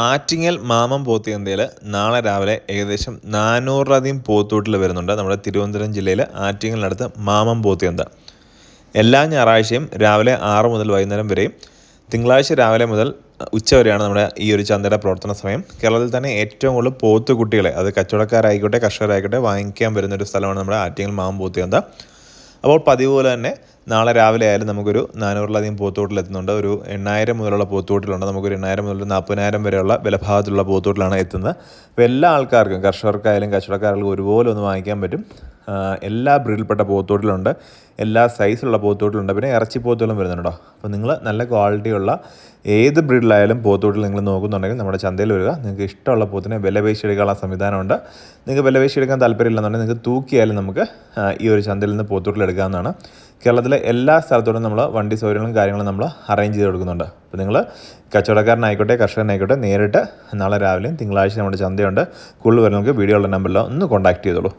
ആറ്റിങ്ങൽ മാമം പോത്തിയന്തയിൽ നാളെ രാവിലെ ഏകദേശം 400-ലധികം പോത്തൂട്ടിൽ വരുന്നുണ്ട്. നമ്മുടെ തിരുവനന്തപുരം ജില്ലയിൽ ആറ്റിങ്ങലിനടുത്ത് മാമം പോത്തിയന്ത. എല്ലാ ഞായറാഴ്ചയും രാവിലെ 6 മുതൽ വൈകുന്നേരം വരെയും തിങ്കളാഴ്ച രാവിലെ മുതൽ ഉച്ച വരെയാണ് നമ്മുടെ ഈ ഒരു ചന്തയുടെ പ്രവർത്തന സമയം. കേരളത്തിൽ തന്നെ ഏറ്റവും കൂടുതൽ പോത്തുകുട്ടികളെ, അത് കച്ചവടക്കാരായിക്കോട്ടെ കർഷകരായിക്കോട്ടെ, വാങ്ങിക്കാൻ വരുന്നൊരു സ്ഥലമാണ് നമ്മുടെ ആറ്റിങ്ങൽ മാമം പോത്തിയന്ത. അപ്പോൾ പതിവ് പോലെ തന്നെ നാളെ രാവിലെ ആയാലും നമുക്കൊരു 400-ലധികം പോത്തൂട്ടിലെത്തുന്നുണ്ട്. ഒരു 8000 മുതലുള്ള പോത്തൂട്ടിലുണ്ട്. നമുക്കൊരു 8000 മുതൽ 40,000 വരെയുള്ള വിലഭാഗത്തിലുള്ള പോത്തൂട്ടിലാണ് എത്തുന്നത്. അപ്പോൾ എല്ലാ ആൾക്കാർക്കും, കർഷകർക്കായാലും കച്ചവടക്കാർക്കും ഒരുപോലെ ഒന്ന് വാങ്ങിക്കാൻ പറ്റും. എല്ലാ ബ്രീഡിൽപ്പെട്ട പോത്തൂട്ടിലുണ്ട്, എല്ലാ സൈസിലുള്ള പോത്തൂട്ടിലുണ്ട്, പിന്നെ ഇറച്ചി പോത്തുകളും വരുന്നുണ്ടോ. അപ്പോൾ നിങ്ങൾ നല്ല ക്വാളിറ്റിയുള്ള ഏത് ബ്രീഡിലായാലും പോത്തൂട്ടിൽ നിങ്ങൾ നോക്കുന്നുണ്ടെങ്കിൽ നമ്മുടെ ചന്തയിൽ വരിക. നിങ്ങൾക്ക് ഇഷ്ടമുള്ള പോത്തിനെ വില പേശിയെടുക്കാനുള്ള സംവിധാനമുണ്ട്. നിങ്ങൾക്ക് വില പേശിയെടുക്കാൻ താല്പര്യമില്ലെന്നുണ്ടെങ്കിൽ നിങ്ങൾക്ക് തൂക്കിയാലും നമുക്ക് ഈ ഒരു ചന്തയിൽ നിന്ന് പോത്തൂട്ടിൽ എടുക്കാവുന്നതാണ്. കേരളത്തിലെ എല്ലാ സ്ഥലത്തോടും നമ്മൾ വണ്ടി സൗകര്യങ്ങളും കാര്യങ്ങളും നമ്മൾ അറേഞ്ച് ചെയ്ത് കൊടുക്കുന്നുണ്ട്. അപ്പോൾ നിങ്ങൾ കച്ചവടക്കാരനായിക്കോട്ടെ കർഷകനായിക്കോട്ടെ നേരിട്ട് നാളെ രാവിലെയും തിങ്കളാഴ്ച നമ്മുടെ ചന്തയുണ്ട്. കൂടുതൽ വരുന്നവർക്ക് വീഡിയോ ഉള്ള നമ്പറിൽ ഒന്ന് കോൺടാക്ട് ചെയ്തോളൂ.